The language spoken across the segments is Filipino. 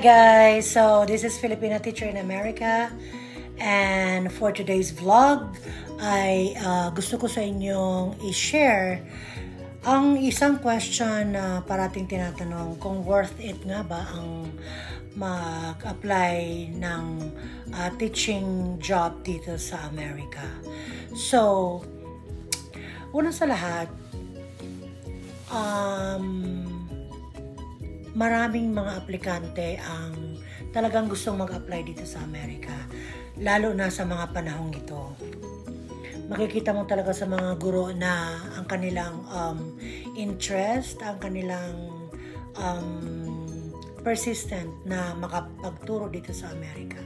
guys, so this is Filipina Teacher in America, and for today's vlog ay gusto ko sa inyong i-share ang isang question na parating tinatanong, kung worth it nga ba ang mag-apply ng teaching job dito sa Amerika. So, una sa lahat, maraming mga aplikante ang talagang gustong mag-apply dito sa Amerika, lalo na sa mga panahong ito. Makikita mo talaga sa mga guro na ang kanilang interest, ang kanilang persistent na makapagturo dito sa Amerika.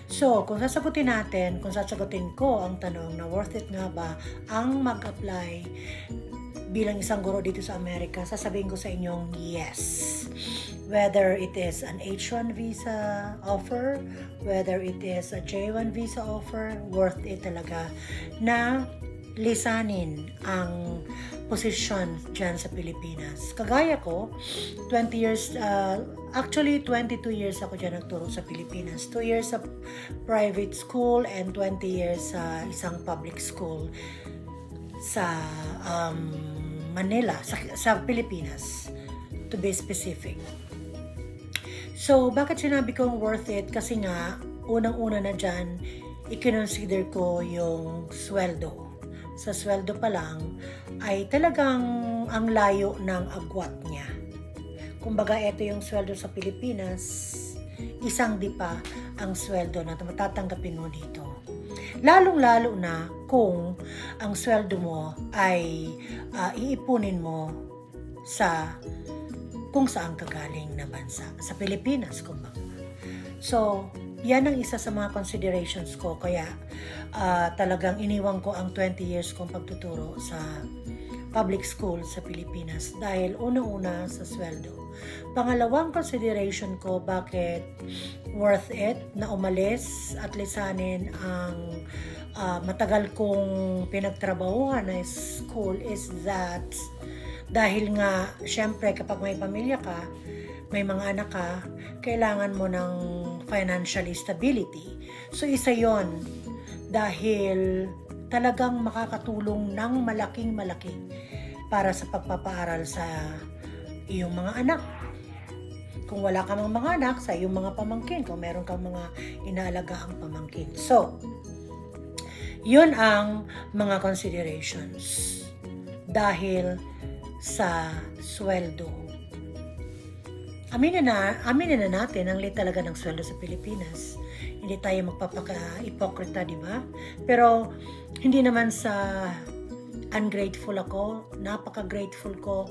So, kung sasagutin ko ang tanong na worth it nga ba ang mag-apply bilang isang guro dito sa Amerika, sasabihin ko sa inyong yes. Whether it is an H1 visa offer, whether it is a J1 visa offer, worth it talaga na lisanin ang posisyon dyan sa Pilipinas. Kagaya ko, 20 years, actually 22 years ako dyan nagturo sa Pilipinas. 2 years sa private school and 20 years sa isang public school sa Manila, sa Pilipinas, to be specific. So, bakit sinabi kong worth it? Kasi nga, unang-una na dyan, i-consider ko yung sweldo. Sa sweldo pa lang, ay talagang ang layo ng agwat niya. Kumbaga, ito yung sweldo sa Pilipinas, isang di pa ang sweldo na matatanggapin mo dito. Lalong-lalo na kung ang sweldo mo ay iipunin mo sa kung saan kagaling na bansa, sa Pilipinas kumbaga. So, yan ang isa sa mga considerations ko, kaya talagang iniwan ko ang 20 years kong pagtuturo sa public school sa Pilipinas dahil una-una sa sweldo. Pangalawang consideration ko bakit worth it na umalis at lisanin ang matagal kong pinagtrabahuhan na school is that dahil nga syempre kapag may pamilya ka, may mga anak ka, kailangan mo ng financial stability. So isa yon dahil talagang makakatulong ng malaking-malaki para sa pagpapaaral sa iyong mga anak. Kung wala ka mga anak, sa iyong mga pamangkin, kung meron kang mga inaalagaan pamangkin. So, yun ang mga considerations dahil sa sweldo. Aminin na natin ang lit talaga ng sweldo sa Pilipinas. Hindi tayo magpapaka-ipokrita, di ba? Pero hindi naman sa ungrateful ako. Napaka-grateful ko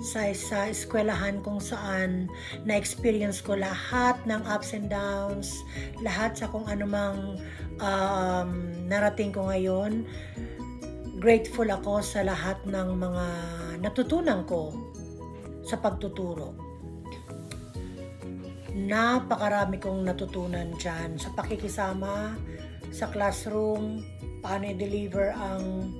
sa eskwelahan kung saan na-experience ko lahat ng ups and downs, lahat sa kung anumang narating ko ngayon. Grateful ako sa lahat ng mga natutunan ko sa pagtuturo. Napakarami kong natutunan dyan sa pakikisama, sa classroom, paano i-deliver ang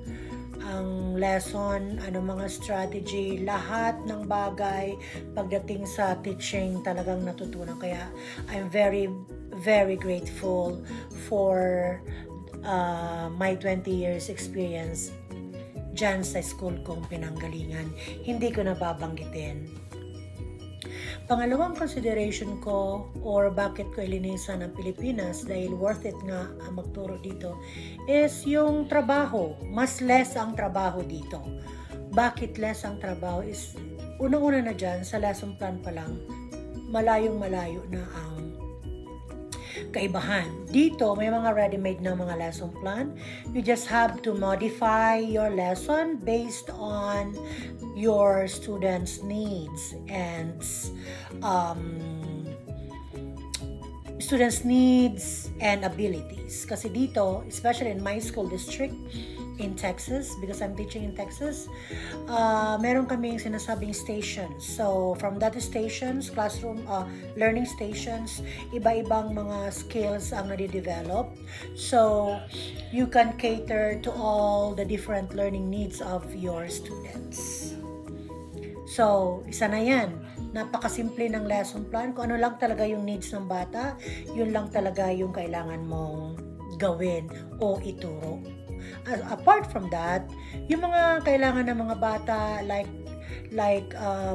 lesson, ano mga strategy, lahat ng bagay pagdating sa teaching talagang natutunan. Kaya I'm very, very grateful for my 20 years experience dyan sa school kong pinanggalingan. Hindi ko nababanggitin. Pangalawang consideration ko or bakit ko ilinisan ang Pilipinas dahil worth it nga ang magturo dito is yung trabaho. Mas less ang trabaho dito. Bakit less ang trabaho is unang-una na dyan sa lesson plan pa lang, malayong-malayo na ang kaibahan. Dito, may mga ready-made na mga lesson plan. You just have to modify your lesson based on your students' needs and abilities. Kasi dito, especially in my school district, in Texas, because I'm teaching in Texas, meron kaming sinasabing stations. So, from that stations, classroom, learning stations, iba-ibang mga skills ang nade-develop. So, you can cater to all the different learning needs of your students. So, isa na yan. Napakasimple ng lesson plan. Kung ano lang talaga yung needs ng bata, yun lang talaga yung kailangan mong gawin o ituro. Apart from that, yung mga kailangan ng mga bata like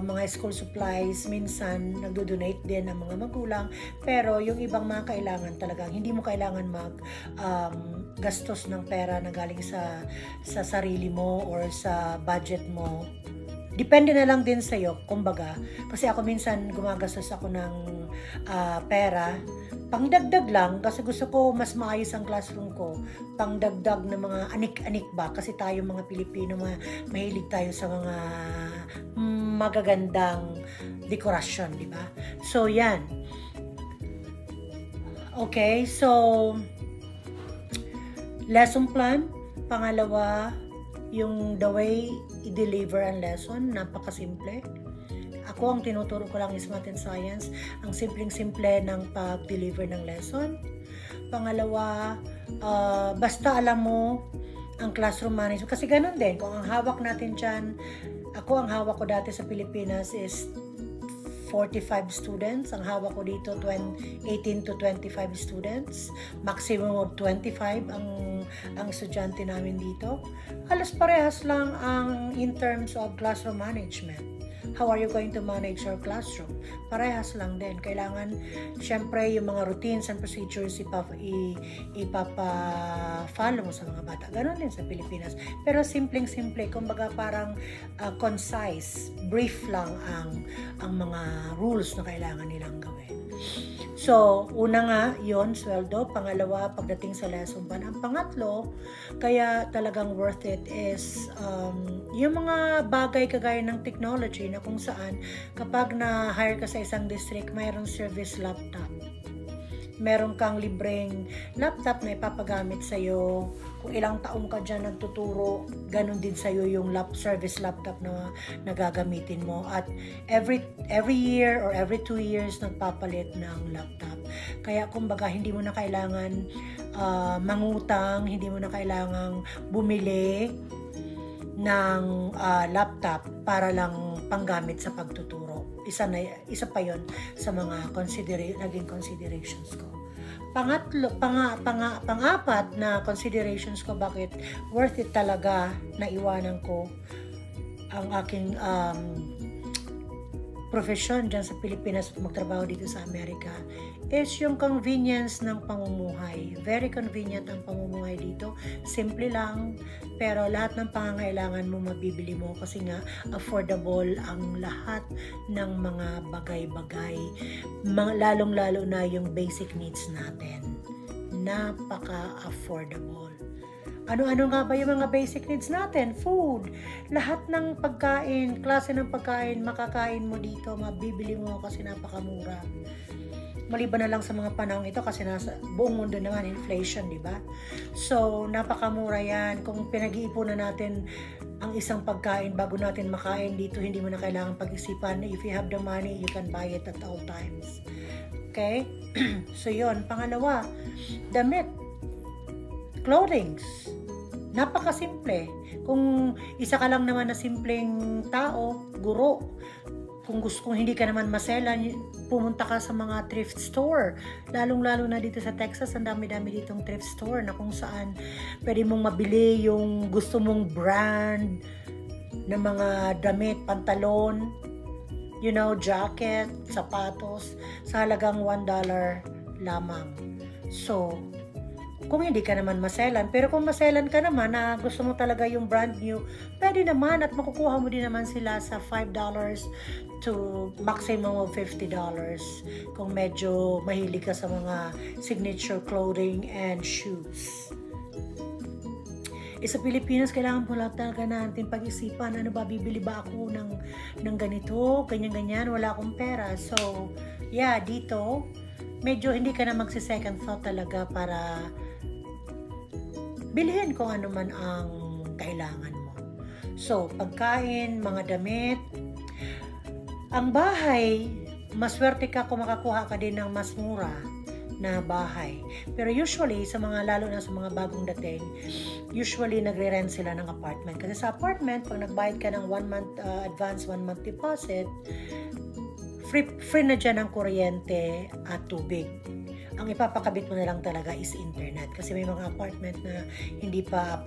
mga school supplies, minsan nagdo-donate din ng mga magulang, pero yung ibang mga kailangan talagang hindi mo kailangan gastos ng pera na galing sa sarili mo or sa budget mo. Depende na lang din sa'yo, kumbaga. Kasi ako minsan gumagastos ako ng pera, pangdagdag lang, kasi gusto ko mas maayos ang classroom ko. Pangdagdag na mga anik-anik ba? Kasi tayo mga Pilipino, mahilig tayo sa mga magagandang dekorasyon, di ba? So, yan. Okay, so, lesson plan. Pangalawa, yung the way i-deliver ang lesson, napakasimple. Ako, ang tinuturo ko lang is Math and Science. Ang simpleng-simple ng pag-deliver ng lesson. Pangalawa, basta alam mo ang classroom management. Kasi ganun din, kung ang hawak natin dyan, ako ang hawak ko dati sa Pilipinas is 45 students. Ang hawak ko dito 18 to 25 students. Maximum of 25 ang estudyante namin dito. Halos parehas lang ang in terms of classroom management. How are you going to manage your classroom? Parehas lang din. Kailangan, syempre, yung mga routines and procedures ipapa-follow mo sa mga bata. Ganon din sa Pilipinas. Pero simpleng-simple, kumbaga parang concise, brief lang ang mga rules na kailangan nilang gawin. So, una nga, yon sweldo. Pangalawa, pagdating sa lesson plan. Ang pangatlo, kaya talagang worth it is yung mga bagay kagaya ng technology na kung saan kapag na-hire ka sa isang district, mayroong service laptop. Meron kang libreng laptop na ipapagamit sa'yo. Kung ilang taong ka dyan nagtuturo, ganun din sa'yo yung service laptop na nagagamitin mo. At every year or every 2 years, nagpapalit ng laptop. Kaya kumbaga, hindi mo na kailangan mangutang, hindi mo na kailangan bumili ng laptop para lang panggamit sa pagtuturo. Isa pa yon sa mga naging considerations ko. Pang-apat na considerations ko bakit worth it talaga na iwanan ko ang aking profession dyan sa Pilipinas at magtrabaho dito sa Amerika is yung convenience ng pamumuhay. Very convenient ang pamumuhay dito. Simple lang, pero lahat ng pangangailangan mo mabibili mo kasi nga affordable ang lahat ng mga bagay-bagay. Lalong-lalo na yung basic needs natin. Napaka-affordable. Ano-ano nga ba yung mga basic needs natin? Food. Lahat ng pagkain, klase ng pagkain, makakain mo dito, mabibili mo kasi napakamura. Maliban na lang sa mga panahon ito kasi nasa buong mundo naman inflation, di ba? So, napakamura yan. Kung pinag-iipunan natin ang isang pagkain bago natin makain dito, hindi mo na kailangan pag-isipan. If you have the money, you can buy it at all times. Okay? So, yun. Pangalawa, damit. Clothings. Napakasimple. Kung isa ka lang naman na simpleng tao, guro, kung hindi ka naman maselan, pumunta ka sa mga thrift store. Lalong-lalo na dito sa Texas, ang dami-dami ditong thrift store na kung saan pwede mong mabili yung gusto mong brand ng mga damit, pantalon, jacket, sapatos, sa halagang $1 lamang. So, kung hindi ka naman maselan, pero kung maselan ka naman na gusto mo talaga yung brand new, pwede naman at makukuha mo din naman sila sa $5 to maximum of $50 kung medyo mahilig ka sa mga signature clothing and shoes. Sa Pilipinas, kailangan po lang talaga natin pag-isipan, ano ba, bibili ba ako ng ganito, ganyan-ganyan, wala akong pera. So, yeah, dito, medyo hindi ka na magsi-second thought talaga para bilhin kung ano man ang kailangan mo. So, pagkain, mga damit. Ang bahay, maswerte ka kung makakuha ka din ng mas mura na bahay. Pero usually, lalo na sa mga bagong dating, usually nagre-rent sila ng apartment. Kasi sa apartment, pag nagbayad ka ng 1 month advance, 1 month deposit, free na dyan ang kuryente at tubig. Ang ipapakabit mo na lang talaga is internet kasi may mga apartment na hindi pa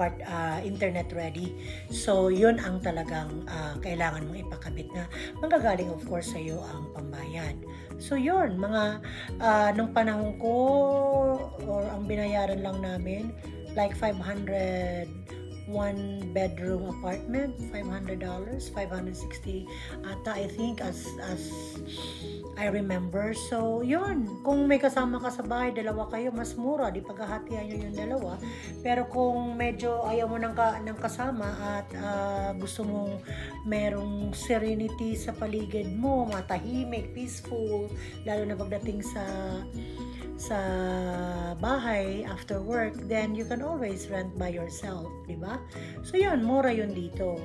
internet ready. So, yun ang talagang kailangan mong ipakabit na manggagaling of course sa iyo ang pambayad. So, yun, nung panahon ko or ang binayaran lang namin like 500 one bedroom apartment, $500, 560 ata I think as I remember. So yun, kung may kasama ka sa bahay, dalawa kayo, mas mura, di paghahatian nyo yung dalawa. Pero kung medyo ayaw mo ng kasama at gusto mong merong serenity sa paligid mo, matahimik, peaceful, lalo na pagdating sa bahay after work, then you can always rent by yourself, di ba? So yun, mura yun dito.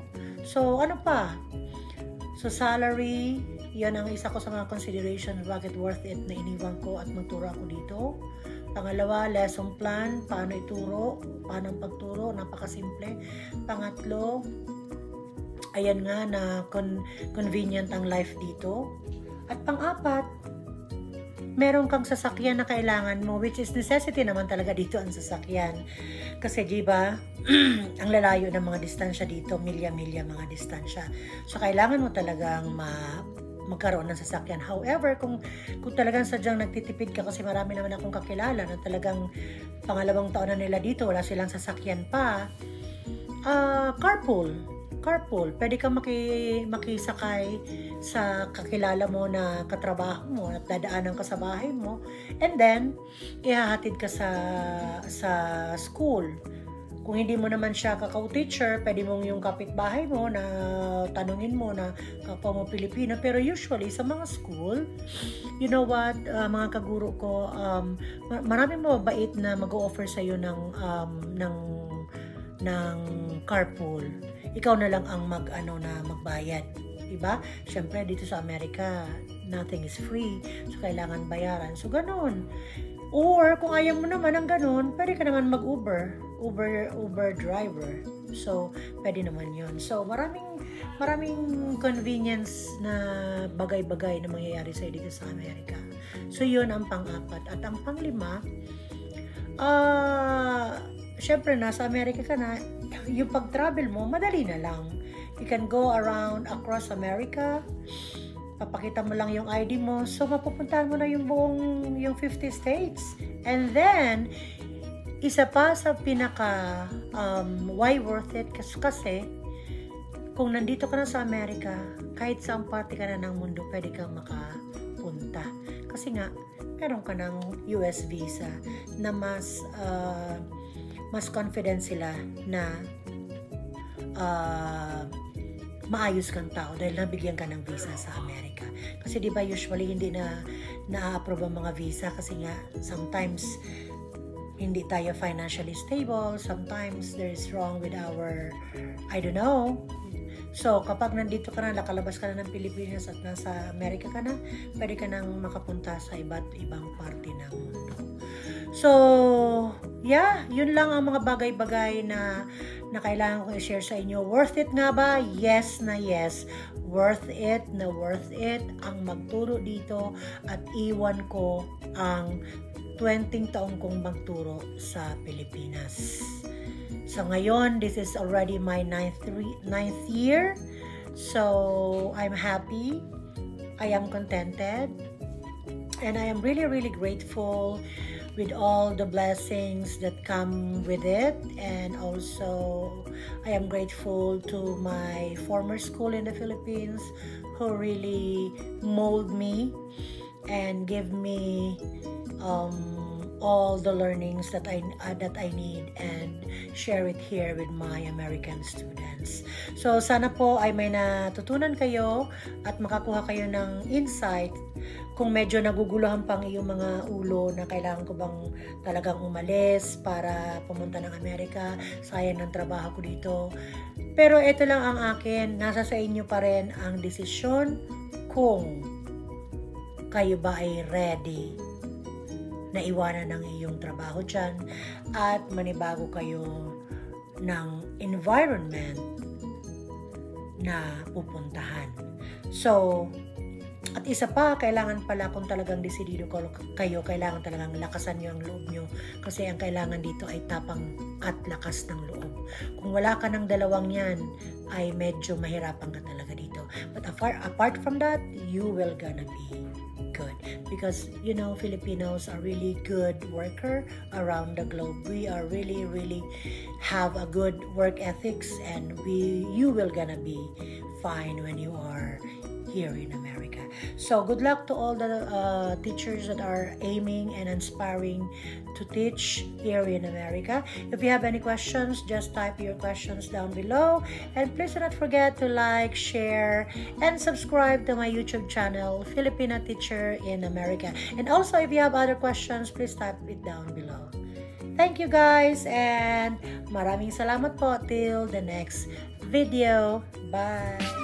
So ano pa? So salary, yan ang isa ko sa mga consideration bakit worth it na iniwan ko at magturo ako dito. Pangalawa, lesson plan, paano ituro, paano ang pagturo, napakasimple. Pangatlo, ayan nga na convenient ang life dito. At pang-apat, meron kang sasakyan na kailangan mo, which is necessity naman talaga dito ang sasakyan. Kasi diba, ang lalayo ng mga distansya dito, milya-milya mga distansya. So, kailangan mo talagang magkaroon ng sasakyan. However, kung talagang sadyang nagtitipid ka, kasi marami naman akong kakilala na talagang pangalawang taon na nila dito, wala silang sasakyan pa, carpool. Pwede kang makisakay sa kakilala mo na katrabaho mo at dadaanan ka sa bahay mo, and then ihahatid ka sa school. Kung hindi mo naman siya kakao-teacher, pwede mong yung kapitbahay mo na tanungin mo na kapwa mo Pilipino. Pero usually sa mga school, you know what, mga kaguro ko, maraming mababait na mag-o-offer sa'yo ng carpool. Ikaw na lang ang magbayad, diba? Syempre dito sa Amerika, nothing is free, so kailangan bayaran. So ganun. Or kung ayaw mo naman ng ganun, pwede ka naman mag-Uber driver. So pwede naman 'yon. So maraming convenience na bagay-bagay na mangyayari sa dito sa Amerika. So 'yun ang pang-apat. At ang pang-lima, syempre nasa Amerika ka na, yung pag-travel mo, madali na lang. You can go around across America, papakita mo lang yung ID mo, so mapupuntahan mo na yung 50 states. And then, isa pa sa pinaka why worth it, kasi kung nandito ka na sa Amerika, kahit saan parte ka na ng mundo, pwede kang makapunta. Kasi nga, meron ka ng US visa na mas confident sila na maayos kang tao dahil nabigyan ka ng visa sa Amerika. Kasi di ba usually hindi na-approve ang mga visa kasi nga sometimes hindi tayo financially stable, sometimes there's wrong with our, I don't know. So, kapag nandito ka na, nakalabas ka na ng Pilipinas at nasa Amerika ka na, pwede ka nang makapunta sa iba't ibang parte ng mundo. So, yeah, yun lang ang mga bagay-bagay na kailangan kong i-share sa inyo. Worth it nga ba? Yes na yes. Worth it na worth it ang magturo dito at iwan ko ang 20 taong kong magturo sa Pilipinas. So ngayon, this is already my ninth year. So I'm happy. I am contented. And I am really, really grateful with all the blessings that come with it. And also, I am grateful to my former school in the Philippines who really mold me and give me all the learnings that I need and share it here with my American students. So sana po ay may natutunan kayo at makakuha kayo ng insight kung medyo naguguluhan pang iyong mga ulo na kailangan ko bang talagang umalis para pumunta ng Amerika, sayang ng trabaho ko dito. Pero ito lang ang akin, nasa sa inyo pa rin ang desisyon kung kayo ba ay ready na iwanan ng iyong trabaho dyan at manibago kayo ng environment na pupuntahan. So, At isa pa, kailangan pala kung talagang desidido kayo, kailangan talagang lakasan nyo ang loob nyo. Kasi ang kailangan dito ay tapang at lakas ng loob. Kung wala ka ng dalawang yan, ay medyo mahirapan ka talaga dito. But apart from that, you will gonna be good. Because, you know, Filipinos are really good worker around the globe. We are really have a good work ethics, and you will gonna be fine when you are here in America. So good luck to all the teachers that are aiming and inspiring to teach here in America. If you have any questions, just type your questions down below, and please do not forget to like, share, and subscribe to my YouTube channel, Filipina Teacher in America. And also, if you have other questions, please type it down below. Thank you guys, and maraming salamat po till the next video. Bye!